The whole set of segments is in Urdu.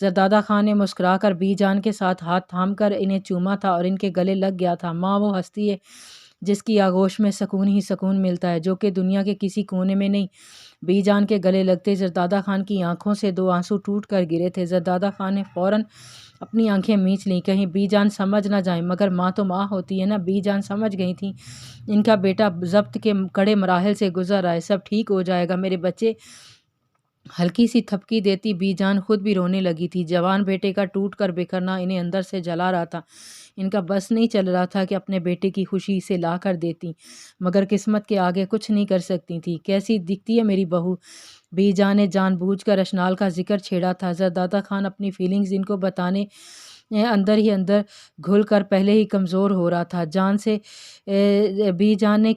زردادہ خان نے مسکرا کر بی جان کے ساتھ ہاتھ تھام کر انہیں چوما تھا اور ان کے گلے لگ گیا تھا۔ ماں وہ ہستی ہے جس کی آغوش میں سکون ہی سکون ملتا ہے، جو کہ دنیا کے کسی کونے میں نہیں۔ بی جان کے گلے لگتے زردادہ خان کی آنکھوں سے 2 آنسو ٹوٹ کر گرے تھے۔ زردادہ خان نے فوراً اپنی آنکھیں میچ لیں، کہیں بی جان سمجھ نہ جائیں، مگر ماں تو ماں ہوتی ہے نا۔ بی جان سمجھ گئی تھیں ان کا بیٹا ضبط کے کڑے مراحل سے گزر رہا ہے، سب ٹھیک ہو جائے گا میرے بچے۔ ہلکی سی تھپکی دیتی بی جان خود بھی رونے لگی تھی۔ جوان بیٹے کا ٹوٹ کر بکھرنا انہیں اندر سے جلا رہا تھا۔ ان کا بس نہیں چل رہا تھا کہ اپنے بیٹے کی خوشی اسے لا کر دیتی، مگر قسمت کے آگے کچھ نہیں کر سکتی تھی۔ کیسی دکھتی ہے میری بہو؟ بی جان نے جان بوجھ کر اشنال کا ذکر چھیڑا تھا۔ زردادہ خان اپنی فیلنگز ان کو بتانے اندر ہی اندر گھل کر پہلے ہی کمزور ہو رہا تھا۔ جان سے بی جان نے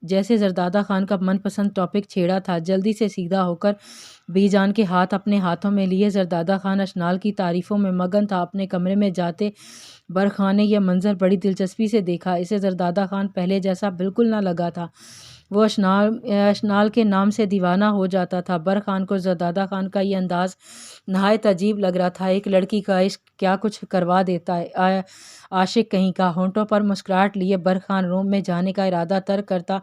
جیسے زردادہ خان کا من پسند ٹاپک چھیڑا تھا، جلدی سے سیدھا ہو کر بی جان کے ہاتھ اپنے ہاتھوں میں لیے زردادہ خان اشنال کی تعریفوں میں مگن تھا۔ اپنے کمرے میں جاتے برخان نے یہ منظر بڑی دلچسپی سے دیکھا۔ اسے زردادہ خان پہلے جیسا بالکل نہ لگا تھا۔ وہ اشنال کے نام سے دیوانہ ہو جاتا تھا۔ برخان کو زردادہ خان کا یہ انداز نہایت عجیب لگ رہا تھا۔ ایک لڑکی کا عشق کیا کچھ کروا دیتا ہے، عاشق کہیں کا۔ ہونٹوں پر مسکراہٹ لیے برخان روم میں جانے کا ارادہ ترک کرتا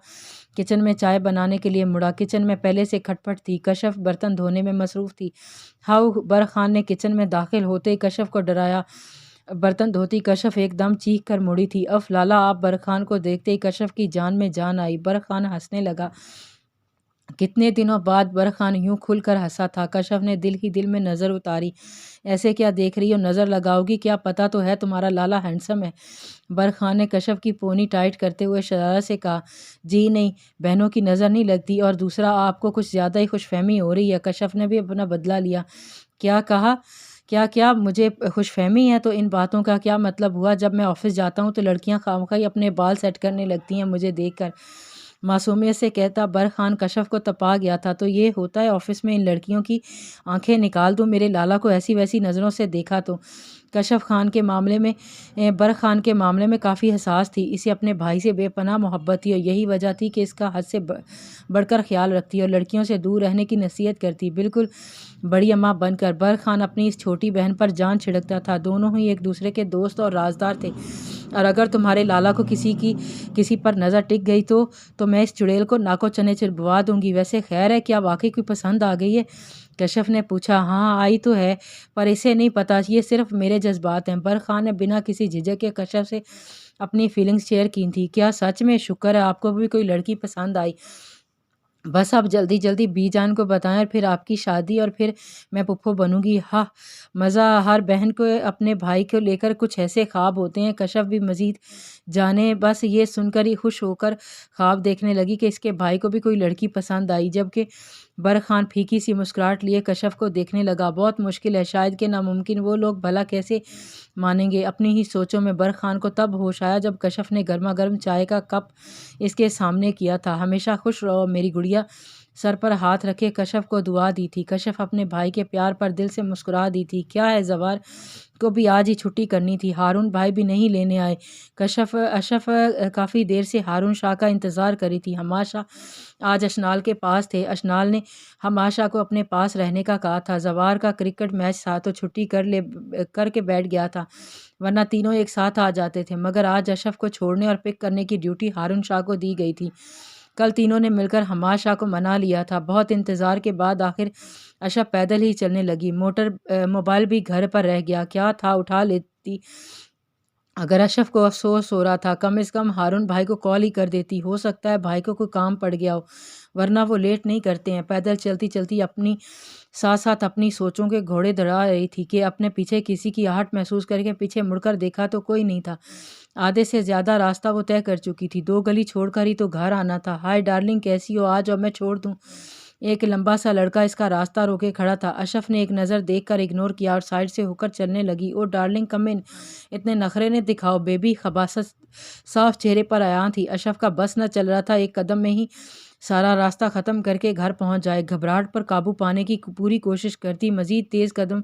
کچن میں چائے بنانے کے لیے مڑا۔ کچن میں پہلے سے کھٹپٹ تھی، کشف برتن دھونے میں مصروف تھی۔ ہاؤ! برخان نے کچن میں داخل ہوتے ہی کشف کو ڈرایا۔ برتن دھوتی کشف ایک دم چیخ کر مڑی تھی۔ اف لالا! آپ! برخان کو دیکھتے ہی کشف کی جان میں جان آئی۔ برخان ہنسنے لگا۔ کتنے دنوں بعد برخان یوں کھل کر ہنسا تھا۔ کشف نے دل ہی دل میں نظر اتاری۔ ایسے کیا دیکھ رہی ہو؟ نظر لگاؤ گی کیا؟ پتہ تو ہے تمہارا لالا ہینڈسم ہے۔ برخان نے کشف کی پونی ٹائٹ کرتے ہوئے شرارت سے کہا۔ جی نہیں، بہنوں کی نظر نہیں لگتی، اور دوسرا آپ کو کچھ زیادہ ہی خوش فہمی ہو رہی ہے۔ کشف نے بھی اپنا بدلہ لیا۔ کیا کہا؟ کیا مجھے خوش فہمی ہے؟ تو ان باتوں کا کیا مطلب ہوا؟ جب میں آفس جاتا ہوں تو لڑکیاں خواہ اپنے بال سیٹ کرنے لگتی ہیں مجھے دیکھ کر۔ معصومیت سے کہتا برخان کشف کو تپا گیا تھا۔ تو یہ ہوتا ہے آفس میں، ان لڑکیوں کی آنکھیں نکال دوں؟ میرے لالا کو ایسی ویسی نظروں سے دیکھا تو؟ کشف برخان کے معاملے میں کافی حساس تھی۔ اسے اپنے بھائی سے بے پناہ محبت تھی، اور یہی وجہ تھی کہ اس کا حد سے بڑھ کر خیال رکھتی اور لڑکیوں سے دور رہنے کی نصیحت کرتی، بالکل بڑی اماں بن کر۔ برخان اپنی اس چھوٹی بہن پر جان چھڑکتا تھا۔ دونوں ہی ایک دوسرے کے دوست اور رازدار تھے، اور اگر تمہارے لالا کو کسی پر نظر ٹک گئی تو میں اس چڑیل کو ناکو چنے چبوا دوں گی۔ ویسے خیر ہے، کیا واقعی کوئی پسند آ گئی ہے؟ کشف نے پوچھا۔ ہاں آئی تو ہے، پر اسے نہیں پتا، یہ صرف میرے جذبات ہیں۔ برخان نے بنا کسی جھجک کے کشف سے اپنی فیلنگز شیئر کی تھیں۔ کیا سچ میں؟ شکر ہے آپ کو بھی کوئی لڑکی پسند آئی۔ بس آپ جلدی جلدی بی جان کو بتائیں، اور پھر آپ کی شادی، اور پھر میں پھپھو بنوں گی۔ ہاں مزہ! ہر بہن کو اپنے بھائی کو لے کر کچھ ایسے خواب ہوتے ہیں۔ کشف بھی مزید جانے بس یہ سن کر ہی خوش ہو کر خواب دیکھنے لگی کہ اس کے بھائی کو بھی کوئی لڑکی پسند آئی، جبکہ برخان پھیکی سی مسکراہٹ لیے کشف کو دیکھنے لگا۔ بہت مشکل ہے، شاید کہ ناممکن۔ وہ لوگ بھلا کیسے مانیں گے؟ اپنی ہی سوچوں میں برخان کو تب ہوش آیا جب کشف نے گرما گرم چائے کا کپ اس کے سامنے کیا تھا۔ ہمیشہ خوش رہو میری گڑیا۔ سر پر ہاتھ رکھے کشف کو دعا دی تھی۔ کشف اپنے بھائی کے پیار پر دل سے مسکرا دی تھی۔ کیا ہے، زوار کو بھی آج ہی چھٹی کرنی تھی، ہارون بھائی بھی نہیں لینے آئے۔ اشرف کافی دیر سے ہارون شاہ کا انتظار کری تھی۔ حماد شاہ آج اشنال کے پاس تھے۔ اشنال نے حماد شاہ کو اپنے پاس رہنے کا کہا تھا۔ زوار کا کرکٹ میچ تھا تو چھٹی کر کے بیٹھ گیا تھا، ورنہ تینوں ایک ساتھ آ جاتے تھے، مگر آج اشرف کو چھوڑنے اور پک کرنے کی ڈیوٹی ہارون شاہ کو دی گئی تھی۔ کل تینوں نے مل کر حماد شاہ کو منا لیا تھا۔ بہت انتظار کے بعد آخر اشرف پیدل ہی چلنے لگی۔ موبائل بھی گھر پر رہ گیا، کیا تھا اٹھا لیتی۔ اگر اشرف کو افسوس ہو رہا تھا، کم از کم ہارون بھائی کو کال ہی کر دیتی، ہو سکتا ہے بھائی کو کوئی کام پڑ گیا ہو، ورنہ وہ لیٹ نہیں کرتے ہیں۔ پیدل چلتی چلتی اپنی ساتھ ساتھ اپنی سوچوں کے گھوڑے دوڑا رہی تھی کہ اپنے پیچھے کسی کی آہٹ محسوس کر کے پیچھے مڑ کر دیکھا تو کوئی نہیں تھا۔ آدھے سے زیادہ راستہ وہ طے کر چکی تھی، 2 گلی چھوڑ کر ہی تو گھر آنا تھا۔ ہائے ڈارلنگ، کیسی ہو؟ آ جاؤ میں چھوڑ دوں۔ ایک لمبا سا لڑکا اس کا راستہ روکے کھڑا تھا۔ اشرف نے ایک نظر دیکھ کر اگنور کیا اور سائڈ سے ہو کر چلنے لگی۔ او ڈارلنگ کم ان، اتنے نخرے نہ دکھاؤ بیبی۔ خباثت صاف چہرے پر عیاں تھی۔ اشرف کا بس نہ چل رہا تھا ایک قدم میں ہی سارا راستہ ختم کر کے گھر پہنچ جائے۔ گھبراہٹ پر قابو پانے کی پوری کوشش کرتی مزید تیز قدم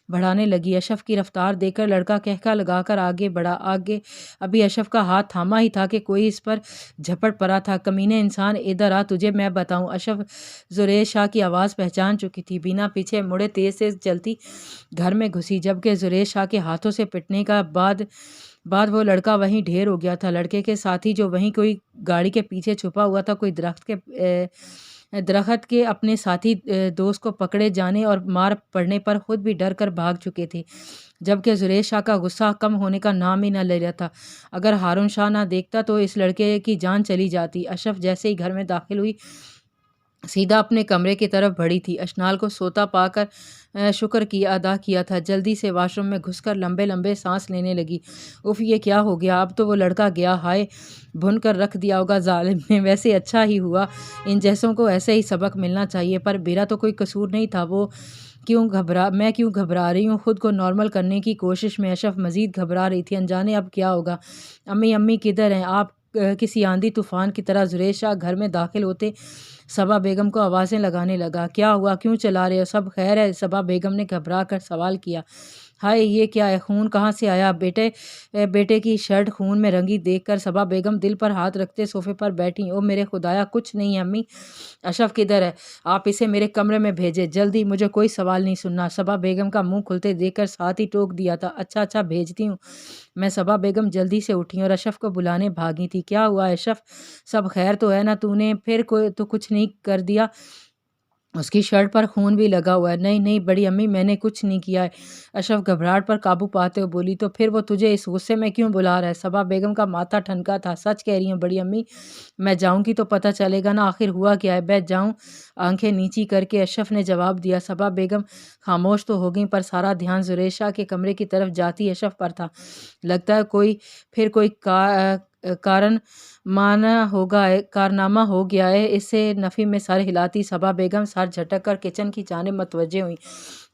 بڑھانے لگی۔ اشرف کی رفتار دیکھ کر لڑکا کہکا لگا کر آگے بڑھا۔ آگے ابھی اشرف کا ہاتھ تھاما ہی تھا کہ کوئی اس پر جھپٹ پڑا تھا۔ کمینے انسان ادھر آ، تجھے میں بتاؤں۔ اشرف زریش شاہ کی آواز پہچان چکی تھی۔ بنا پیچھے مڑے تیز سے چلتی گھر میں گھسی، جبکہ زریش شاہ کے ہاتھوں سے پٹنے کا بعد وہ لڑکا وہیں ڈھیر ہو گیا تھا۔ لڑکے کے ساتھی جو وہیں کوئی گاڑی کے پیچھے چھپا ہوا تھا، کوئی درخت کے اپنے ساتھی دوست کو پکڑے جانے اور مار پڑنے پر خود بھی ڈر کر بھاگ چکے تھے، جبکہ زریش شاہ کا غصہ کم ہونے کا نام ہی نہ لے رہا تھا۔ اگر ہارون شاہ نہ دیکھتا تو اس لڑکے کی جان چلی جاتی۔ اشرف جیسے ہی گھر میں داخل ہوئی، سیدھا اپنے کمرے کی طرف بڑھی تھی۔ اشنال کو سوتا پا کر شکر ادا کیا تھا۔ جلدی سے واش روم میں گھس کر لمبے لمبے سانس لینے لگی۔ اف، یہ کیا ہو گیا؟ اب تو وہ لڑکا گیا، ہائے بھن کر رکھ دیا ہوگا ظالم نے۔ ویسے اچھا ہی ہوا، ان جیسوں کو ایسے ہی سبق ملنا چاہیے۔ پر میرا تو کوئی قصور نہیں تھا، میں کیوں گھبرا رہی ہوں؟ خود کو نارمل کرنے کی کوشش میں اشرف مزید گھبرا رہی تھی۔ انجانے اب کیا ہوگا؟ امی کدھر ہیں آپ؟ کسی آندھی طوفان کی طرح زریش شاہ گھر میں داخل ہوتے صبا بیگم کو آوازیں لگانے لگا۔ کیا ہوا؟ کیوں چلا رہے ہو؟ سب خیر ہے؟ صبا بیگم نے گھبرا کر سوال کیا۔ ہائے، یہ کیا ہے؟ خون کہاں سے آیا؟ بیٹے کی شرٹ خون میں رنگی دیکھ کر صبا بیگم دل پر ہاتھ رکھتے صوفے پر بیٹھی۔ او میرے خدایا، کچھ نہیں ہے امی۔ اشرف کدھر ہے؟ آپ اسے میرے کمرے میں بھیجیں جلدی، مجھے کوئی سوال نہیں سننا۔ صبا بیگم کا منہ کھلتے دیکھ کر ساتھ ہی ٹوک دیا تھا۔ اچھا بھیجتی ہوں میں۔ صبا بیگم جلدی سے اٹھی اور اشرف کو بلانے بھاگی تھی۔ کیا ہوا اشرف؟ سب خیر تو ہے نا؟ تو نے پھر تو کچھ نہیں کر دیا؟ اس کی شرٹ پر خون بھی لگا ہوا ہے۔ نہیں بڑی امی، میں نے کچھ نہیں کیا ہے۔ اشرف گھبراہٹ پر قابو پاتے ہوئے بولی۔ تو پھر وہ تجھے اس غصے میں کیوں بلا رہا ہے؟ صبا بیگم کا ماتھا ٹھنکا تھا۔ سچ کہہ رہی ہوں بڑی امی، میں جاؤں گی تو پتہ چلے گا نا آخر ہوا کیا ہے۔ بیٹھ جاؤں؟ آنکھیں نیچی کر کے اشرف نے جواب دیا۔ صبا بیگم خاموش تو ہو گئیں، پر سارا دھیان زریش شاہ کے کمرے کی طرف جاتی اشرف پر تھا۔ لگتا ہے کوئی کارنامہ ہو گیا ہے، اس سے نفی میں سر ہلاتی صبا بیگم سر جھٹک کر کچن کی جانب متوجہ ہوئیں،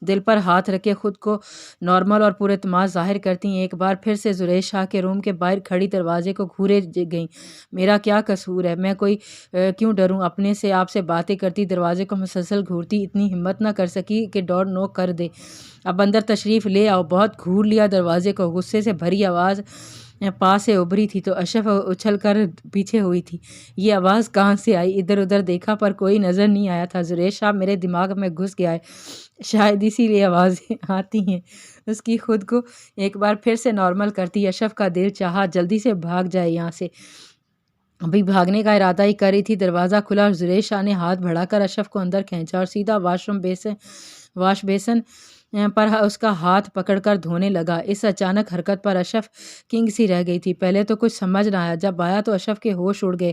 دل پر ہاتھ رکھے خود کو نارمل اور پر اعتماد ظاہر کرتی ایک بار پھر سے زریش شاہ کے روم کے باہر کھڑی دروازے کو گھورے گئیں۔ میرا کیا قصور ہے؟ میں کیوں ڈروں؟ اپنے سے آپ سے باتیں کرتی دروازے کو مسلسل گھورتی اتنی ہمت نہ کر سکی کہ ڈور نوک کر دے۔ اب اندر تشریف لے آؤ۔ بہت گھور لیا دروازے کو، غصے سے بھری آواز پاس سے ابھری تھی تو اشرف اچھل کر پیچھے ہوئی تھی۔ یہ آواز کہاں سے آئی؟ ادھر ادھر دیکھا پر کوئی نظر نہیں آیا تھا۔ زریش شاہ میرے دماغ میں گھس گیا ہے، شاید اسی لیے آوازیں آتی ہیں۔ اس کی خود کو ایک بار پھر سے نارمل کرتی اشرف کا دل چاہا جلدی سے بھاگ جائے یہاں سے۔ ابھی بھاگنے کا ارادہ ہی کر رہی تھی، دروازہ کھلا اور زریش شاہ نے ہاتھ بڑھا کر اشرف کو اندر کھینچا اور سیدھا واش بیسن پر اس کا ہاتھ پکڑ کر دھونے لگا۔ اس اچانک حرکت پر اشرف کنگ سی رہ گئی تھی۔ پہلے تو کچھ سمجھ نہ آیا، جب آیا تو اشرف کے ہوش اڑ گئے۔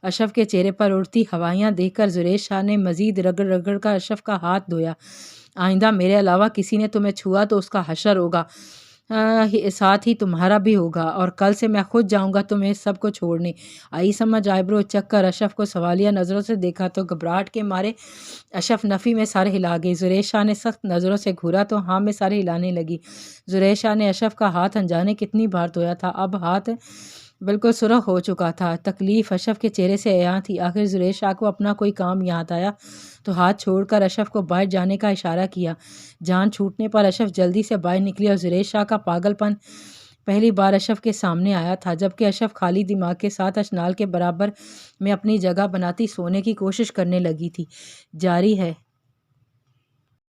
اشرف کے چہرے پر اڑتی ہوائیاں دیکھ کر زریش شاہ نے مزید رگڑ کر اشرف کا ہاتھ دھویا۔ آئندہ میرے علاوہ کسی نے تمہیں چھوا تو اس کا حشر ہوگا، ساتھ ہی تمہارا بھی ہوگا، اور کل سے میں خود جاؤں گا تمہیں سب کو چھوڑنے۔ آئی سمجھ؟ آئیبرو چک کر اشرف کو سوالیہ نظروں سے دیکھا تو گھبراہٹ کے مارے اشرف نفی میں سر ہلا گئی۔ زریش شاہ نے سخت نظروں سے گھورا تو ہاں میں سر ہلانے لگی۔ زریش شاہ نے اشرف کا ہاتھ انجانے کتنی بار دھویا تھا، اب ہاتھ بالکل سرخ ہو چکا تھا۔ تکلیف اشرف کے چہرے سے عیاں تھی۔ آخر زریش شاہ کو اپنا کوئی کام یاد آیا تو ہاتھ چھوڑ کر اشرف کو باہر جانے کا اشارہ کیا۔ جان چھوٹنے پر اشرف جلدی سے باہر نکلی اور زریش شاہ کا پاگل پن پہلی بار اشرف کے سامنے آیا تھا، جبکہ اشرف خالی دماغ کے ساتھ اشنال کے برابر میں اپنی جگہ بناتی سونے کی کوشش کرنے لگی تھی۔ جاری ہے۔